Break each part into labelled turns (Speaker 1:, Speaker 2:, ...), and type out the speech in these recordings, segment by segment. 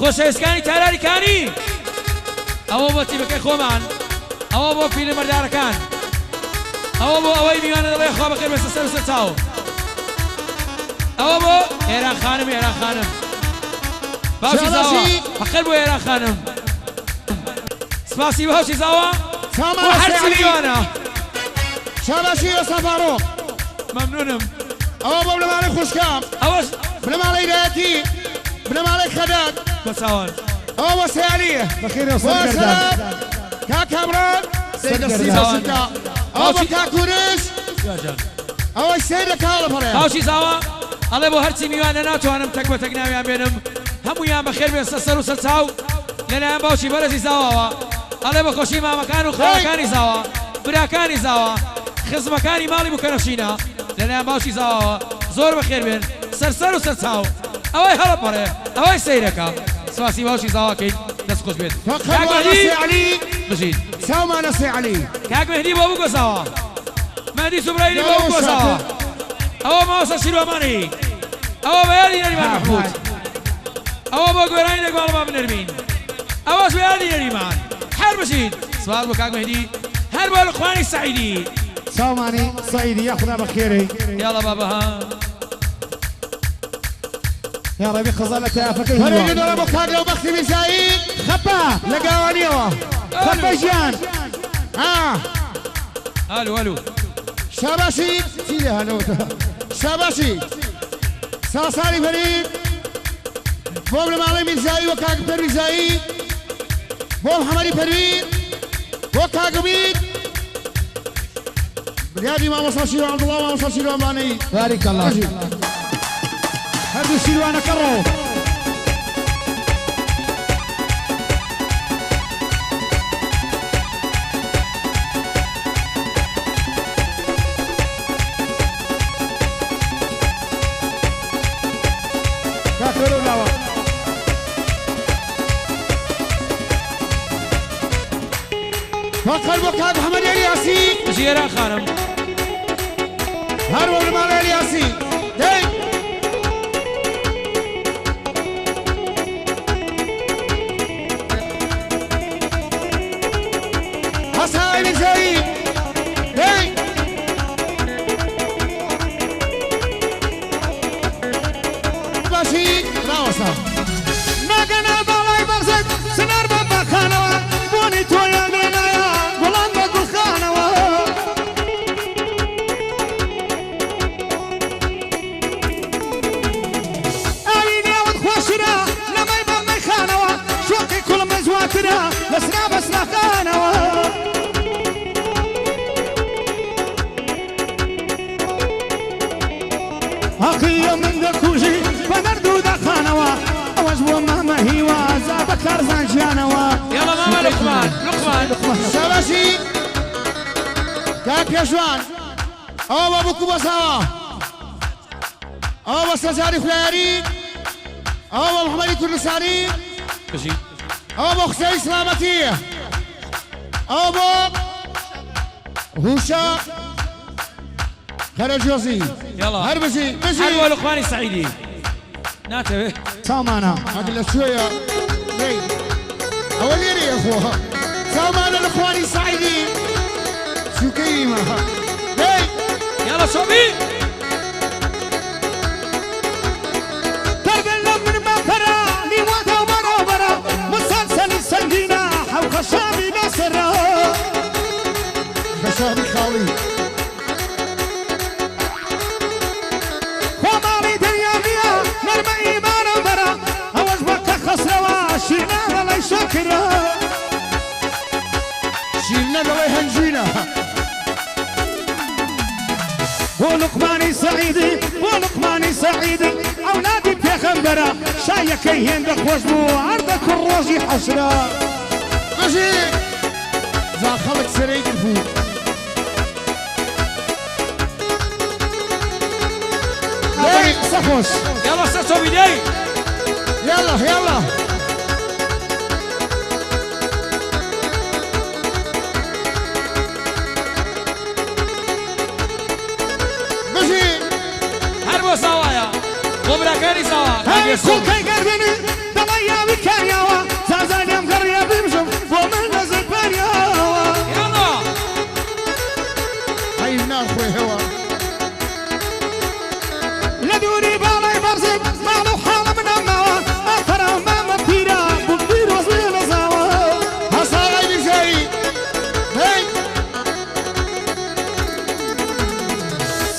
Speaker 1: خۆشەویستەکانی تارانیکانی ئەوە بۆ تیمەکەی خۆمان ئەوە بۆ پیرەمەردارەکان ئەوە بۆ ئەوەی میوانە دەڵێ خوا بەخێر بێستە سەر و سەر چاو ئەوە بۆ ئێران خانم ئێران خانم باوکی زاوە بەخێر بۆ ئێران خانم سپاسی باوکی زاوە بۆ هەرچی میوانە
Speaker 2: شاباشی ئێستا فاڕۆق
Speaker 1: مەمنونم
Speaker 2: ئەوە بۆ بنەماڵەی خوشکام
Speaker 1: ئەوەش
Speaker 2: بنەماڵەی هیدایەتی بنەماڵەی خەدات
Speaker 1: بەچاوان
Speaker 2: ئەوە بۆ سیالیە
Speaker 3: بەخێرە سەرگەردان
Speaker 2: کاک کامران سەرگەستی بەشکا ئەوە بۆ کاکوورش ئەوەی سەیرە کاڵە پەڕێ
Speaker 1: باوکی زاوە ئەڵێ بۆ هەرچی میوانە ناتوانم تەک بە تەک ناویان بێنم هەموویان بەخێر بێستە سەر و سەر چاو لەلایەن باوکی بەرەزی زاوەوە ئەڵێ بە خۆشی مامەکان و خاڵەکانی زاوە براکانی زاوە خزمەکانی ماڵی بکەنەشینە لەلایەن باوکی زاوەوە زۆر بەخێر بێن سەر و سەر چاو ئەوەی هەڵەپەڕێ ئەوەی سەیرەکە سواسی باوکی زاواکەین دەست خۆش بێت
Speaker 2: علی
Speaker 1: بژین
Speaker 2: چاومانە سێعەلی
Speaker 1: کاک مهدی بۆ بگۆزاوە مهدی سوبرایلی بۆ بگۆزاوە ئەوە ماوەسە شیروەمانی ئەوە بەیادی نەریمان محمود ئەوە بۆ گۆرانی لەگوڵمان بنەرمین ئەوەش بەیادی نەریمان هەر بژین سوال بۆ کاک مهدی هەر بۆ لقمانی سعیدی
Speaker 3: چاومانی سعیدی یا خدا بەخێرەی
Speaker 1: یاڵە بابەها
Speaker 3: یا ڕەبی خەزا لە تەیافەکەی
Speaker 2: هەرێنە دەڵە بۆ کاک لەو بەختی میزایی
Speaker 3: خەپە
Speaker 2: لە گاوانیەوە
Speaker 3: خەپە ژیان
Speaker 1: ئالو ئەلو
Speaker 2: شاباشی چی لێ هەنەوەتە شاباشی ساسانی فەرید بۆ بنەماڵەی میرزایی وە کاک پەرویزایی بۆ محەمەدی پەروین بۆ کاک ئومید بریادی مامۆستا شیروان عەبدوڵڵا مامۆستا شیروانبانەی
Speaker 3: بارك الله هەردوو شیروانەکە ڕۆ کاکەرە لاوە
Speaker 2: فقط بۆ کاک محەمەد ئەلیاسی
Speaker 1: بژی ئێران خانم
Speaker 2: هەر بۆ بنەماڵەی ئەلیاسی دەی حەسای میرزایی دەی باشی ڕاوەسە
Speaker 3: ناگەنا باڵای بەرزێک سنەر بە بەخانەوە بۆنی تۆیان لێنایە گوڵان بە گوڵخانەوە ئاوی نێوت خۆشرا لەمەی بە مەیخانەوە شۆقی کوڵم زواترە لەسرا بەسراخانەوە حەقیە من دەکوژی بە نەرد و دەخانەوە ئەوەش بۆ مامە هیوازە بە کارزانجیانەوە
Speaker 1: یاڵە مامە لقمان
Speaker 2: شاباشی کاک پێشوان ئەوە بە بووکو بەساوە ئەوە بە سەرجاری خولایاری ئەوە بە محەمەدی کوردستانی
Speaker 1: بژی
Speaker 2: ئەوە بۆ قسەی سلامەتی ئەوە بۆ هوشە خەرەجۆزی
Speaker 1: یاڵە
Speaker 2: هەر بژی
Speaker 1: هەر بۆ لقمانی سعیدی ناتەوێت
Speaker 3: چاومانە
Speaker 2: هەر لە شوێیە دەی ئەوە لێرەیە خۆ چاومانە لە خوانی سعیدی سوکەیمە دەی
Speaker 1: یاڵە شۆبی
Speaker 3: تەربێن لە من مەپەرە نیوەدە و بەرەوبەرە مسەلسەلی سەنگینە حەوقە شامی لەسەرە
Speaker 2: بەشانی خاڵی
Speaker 3: خۆماڵی دەریاویە نەرمە ئیمانە بەرە ئەوەش بەکە خەسرەوە شیرناوە لەی شەکرە
Speaker 2: شیرنە دەڵێ هەنجینە
Speaker 3: بۆ لقمانی سەعیدی بۆ لقمانی سەعیدی ئەولادی پێخەمبەرە شایەکەی هێندە خۆش بوو هەردە کوڕ ڕۆژی حەشرە
Speaker 2: بژی جا خەڵک سەرەی بوو
Speaker 3: دەی قسە خۆش
Speaker 1: یاڵە سەر شۆبی دەی
Speaker 2: یاڵە یاڵە بژی
Speaker 1: هەر بۆ ساوایە بۆ براکانی ساوا
Speaker 3: هەی خوڵکەی گەردنی دليا بكارياوا زازان يم قرية بمشم ومن نزل بارياوا
Speaker 1: يلا
Speaker 2: هاي النار خوي هوا
Speaker 3: لدوني بالي برزق مالو حالة من النوا أثر ما مكيرا بكبير وصلي نزاوا
Speaker 2: هسا غير زي هاي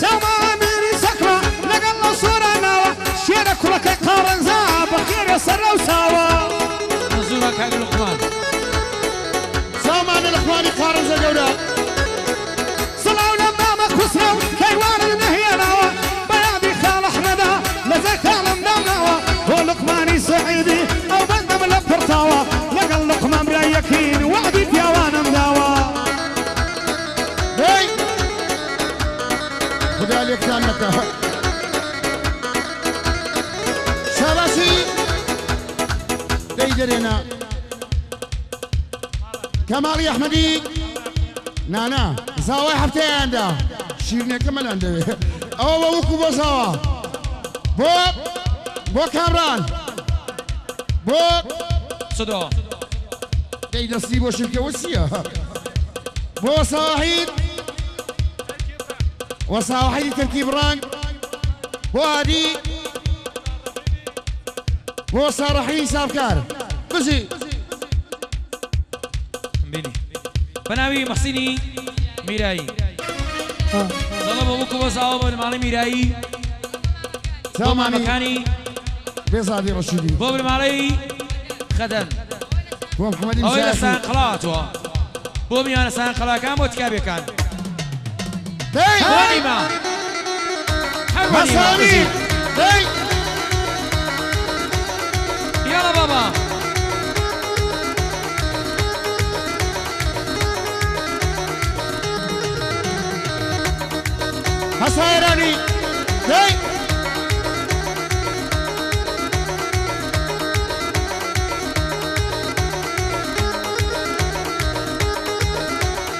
Speaker 3: سما أميري سكرة لقل صورة نوا شيرك لك قارن زاب بخير يسر وساوا
Speaker 1: نزورك هاي لقمان
Speaker 2: سامان الاخوان قارن زقودا
Speaker 3: صلاو لما مكسروا كيوان النهي نوا بيادي خال أحمدا لزيك المدمنوا ولقماني سعيدي أو بندم لفرطاوا لقل لقمان بلا يكين وعدي ديوان مداوا
Speaker 2: هاي خدا عليك كانك شاباسي ديدرنا كمالي احمدي نانا زاوي حفتي عنده شيرني كمان عنده او بوكو بوساوا بو كامران بو
Speaker 1: صدو
Speaker 2: ديدا سيبو شركة وسيا بو صاحب وصاحب تركيب رانك وادي بو صارحين سافكار بزي
Speaker 1: بيني بناوي محسيني ميراي طلب ابوكو بصاو بالمالي ميراي بو ما مكاني
Speaker 2: بيصادي رشيدي
Speaker 1: بو بالمالي خدم
Speaker 2: بو محمد
Speaker 1: او الى
Speaker 2: مساحي
Speaker 1: سان قلاتوا بو ميانا سان قلا كان بو تكابي كان
Speaker 2: هاي
Speaker 1: ونيما
Speaker 2: مسامي هاي
Speaker 1: يلا بابا
Speaker 2: هسايراني هاي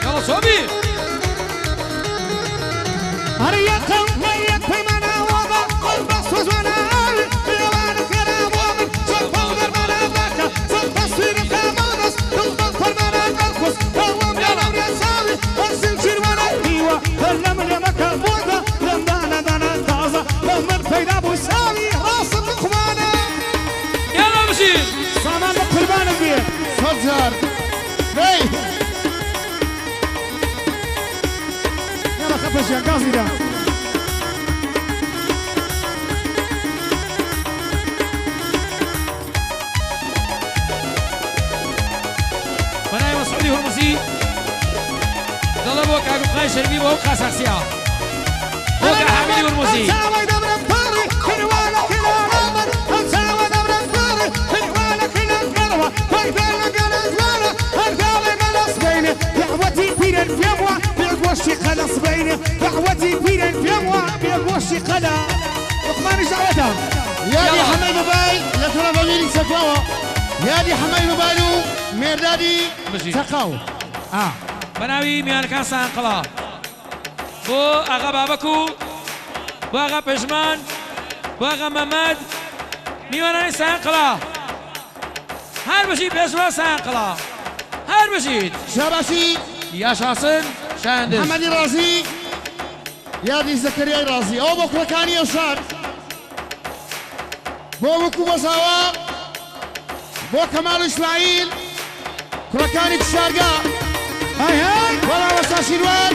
Speaker 1: يلا صوبي
Speaker 3: هريكم هيك في منا وضع قلبس وزوانا بيوان كلام ومن صفو دربنا بلاكا صفصير كامانس تلطف المنا القلقس هو مجرم يساوي السنشير وانا ايوه فلم يمكا البوضة لما ندانا تازة لما الفيدا بوساوي راس اللقمانة
Speaker 1: يلا مشي
Speaker 3: صامان لقلبان البيت
Speaker 2: صدر هاي
Speaker 3: يلا خفش يا قاصي ده
Speaker 1: بناي مسعودي هرمزي طلبوا كابو قاي شربي بو خاص سيا بوكا حميدي هرمزي
Speaker 3: ساوي دبر الطاري حلوانة كلا عمر ساوي دبر الطاري حلوانة كلا قلوة ويبانا قلا زوانا القالي قلص بيني دعوتي فينا الفيموة بيقوشي قلص بيني دعوتي فينا الفيموة بيقوشي قلا لقمان جعوتها
Speaker 2: يا دي حماي موبايل لا ترى بميري سكوا يا دي حماي موبايلو ميردادي
Speaker 1: ماشي.
Speaker 2: سقاو
Speaker 1: بناوي ميان كان سان قلا بو اغا بابكو بو اغا بشمان بو اغا محمد ميوانا سان قلا هر بشي بيسوا سان قلا هر بشيد
Speaker 2: شاباسي
Speaker 1: يا شاصن شاندش
Speaker 2: محمد رازي يا دي زكريا رازي او بكره كان يوصل بو بكو بساوا بو كمال اسماعيل كركاني الشارقة
Speaker 3: هاي هاي
Speaker 2: ولا وسا شيروان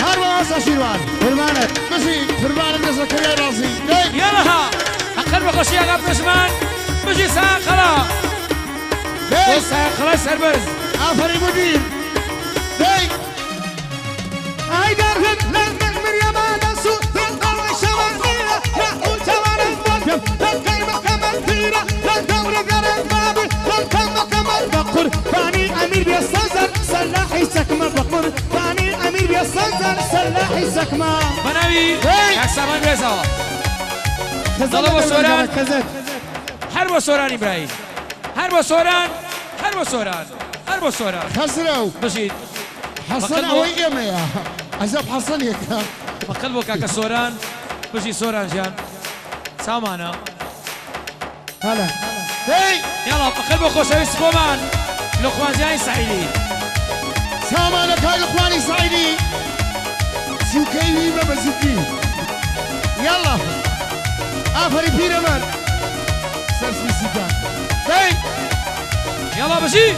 Speaker 2: هر وسا شيروان
Speaker 3: فرمانك
Speaker 2: ماشي فرمان زكريا رازي هاي
Speaker 1: يلا ها اقل بخشي اغا بشمان بشي سان قلا
Speaker 2: هاي
Speaker 1: سان قلا سربز
Speaker 2: عفري مدير هاي
Speaker 3: هاي درهم لما مريم نسو تلقى الشوارع راحوا توالى الوجب القيمة كمان كبيرة الدور قرن بابي الكم كمان بقر فاني أمير بيستنزل سلاحي سكمة بقر فاني أمير بيستنزل سلاحي سكمة
Speaker 1: بناوي
Speaker 2: هاي.
Speaker 1: حسابان بيزاوا طلبوا سوران حرب سوران ابراهيم حرب سوران حرب سوران حرب سوران
Speaker 2: خسروا
Speaker 1: بشيد
Speaker 2: حصل
Speaker 1: بقلبه.
Speaker 2: اوي ما يا عزب حصل هيك
Speaker 1: بقلبو كاكا سوران بشي سوران جان سامانا
Speaker 3: هلا
Speaker 2: هي
Speaker 1: يلا بخير بخوشويست خۆمان لە خوازیانی سعیدی
Speaker 2: سامانك هاي الاخواني سعيدي شو كيفي ما بزكي يلا افري بيرمان سرسي سيكان هي
Speaker 1: يلا بشي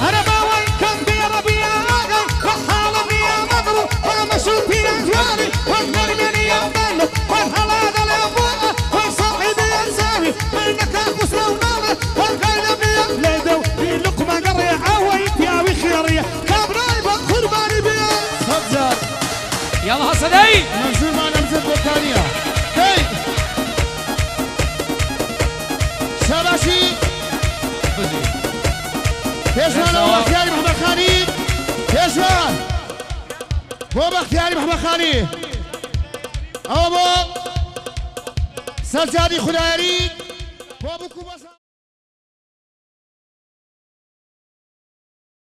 Speaker 3: أنا باوي كم بيا ربيا آغا وحالا بيا مضرو ومشو بيا جوالي والنرمني يا بلو والحلادة لأبوها والصاحبي ينساوي منك أخوص لونانا والقايد بيا ليدو بلقمة قرية عويت يا وخيرية كابراي بقرباني بيا
Speaker 2: صدر
Speaker 1: يلا هصدي
Speaker 2: منزل ما نمزل بوكانيا هي شباشي كيشوان هو اختياري محمد خاني كيشوان هو باختياري محمد خاني هو بو سجادي خدايري هو بكو بس